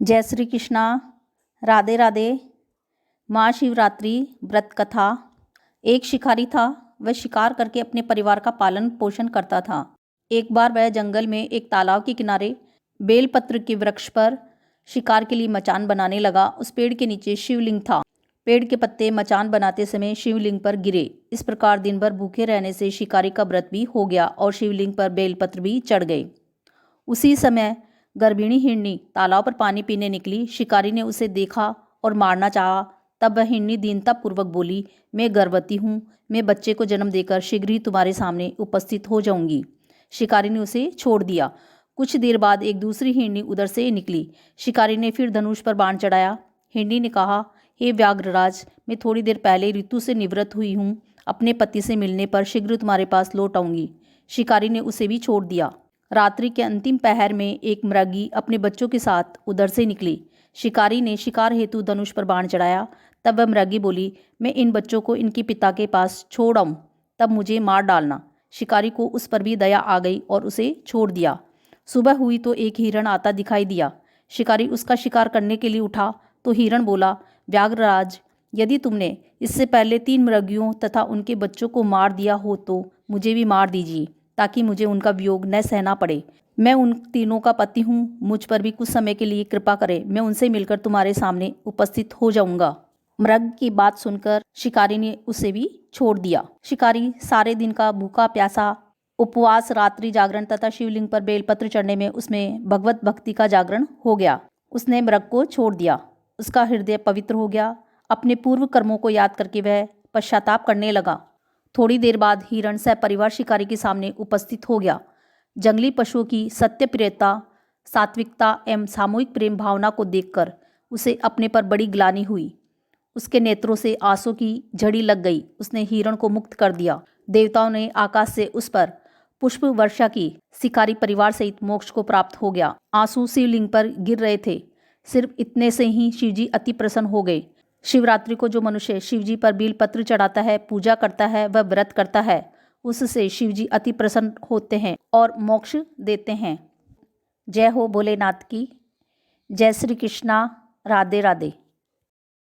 जय श्री कृष्णा। राधे राधे। महाशिवरात्रि व्रत कथा। एक शिकारी था। वह शिकार करके अपने परिवार का पालन पोषण करता था। एक बार वह जंगल में एक तालाब के किनारे बेलपत्र के वृक्ष पर शिकार के लिए मचान बनाने लगा। उस पेड़ के नीचे शिवलिंग था। पेड़ के पत्ते मचान बनाते समय शिवलिंग पर गिरे। इस प्रकार दिन भर भूखे रहने से शिकारी का व्रत भी हो गया और शिवलिंग पर बेलपत्र भी चढ़ गए। उसी समय गर्भिणी हिरनी तालाब पर पानी पीने निकली। शिकारी ने उसे देखा और मारना चाहा। तब वह हिरनी दीनतापूर्वक बोली, मैं गर्भवती हूँ, मैं बच्चे को जन्म देकर शीघ्र ही तुम्हारे सामने उपस्थित हो जाऊंगी। शिकारी ने उसे छोड़ दिया। कुछ देर बाद एक दूसरी हिरनी उधर से निकली। शिकारी ने फिर धनुष पर बाण चढ़ाया। हिरनी ने कहा, हे व्याघ्रराज, मैं थोड़ी देर पहले ऋतु से निवृत्त हुई हूँ। अपने पति से मिलने पर शीघ्र तुम्हारे पास लौट आऊंगी। शिकारी ने उसे भी छोड़ दिया। रात्रि के अंतिम पहर में एक मृगी अपने बच्चों के साथ उधर से निकली। शिकारी ने शिकार हेतु धनुष पर बाण चढ़ाया। तब वह मृगी बोली, मैं इन बच्चों को इनके पिता के पास छोड़ आऊं, तब मुझे मार डालना। शिकारी को उस पर भी दया आ गई और उसे छोड़ दिया। सुबह हुई तो एक हिरण आता दिखाई दिया। शिकारी उसका शिकार करने के लिए उठा तो हिरण बोला, व्याघ्रराज, यदि तुमने इससे पहले 3 मृगियों तथा उनके बच्चों को मार दिया हो तो मुझे भी मार दीजिए, ताकि मुझे उनका वियोग न सहना पड़े। मैं उन तीनों का पति हूँ, मुझ पर भी कुछ समय के लिए कृपा करें, मैं उनसे मिलकर तुम्हारे सामने उपस्थित हो जाऊंगा। मृग की बात सुनकर शिकारी ने उसे भी छोड़ दिया। शिकारी सारे दिन का भूखा प्यासा उपवास, रात्रि जागरण तथा शिवलिंग पर बेलपत्र चढ़ने में उसमें भगवत भक्ति का जागरण हो गया। उसने मृग को छोड़ दिया। उसका हृदय पवित्र हो गया। अपने पूर्व कर्मों को याद करके वह पश्चाताप करने लगा। थोड़ी देर बाद हिरण सपरिवार शिकारी के सामने उपस्थित हो गया। जंगली पशुओं की सत्यप्रियता, सात्विकता एवं सामूहिक प्रेम भावना को देखकर उसे अपने पर बड़ी ग्लानि हुई। उसके नेत्रों से आंसू की झड़ी लग गई। उसने हिरण को मुक्त कर दिया। देवताओं ने आकाश से उस पर पुष्प वर्षा की। शिकारी परिवार सहित मोक्ष को प्राप्त हो गया। आंसू शिवलिंग पर गिर रहे थे। सिर्फ इतने से ही शिवजी अति प्रसन्न हो गए। शिवरात्रि को जो मनुष्य शिवजी पर बेलपत्र चढ़ाता है, पूजा करता है, वह व्रत करता है, उससे शिवजी अति प्रसन्न होते हैं और मोक्ष देते हैं। जय हो भोलेनाथ की। जय श्री कृष्णा। राधे राधे।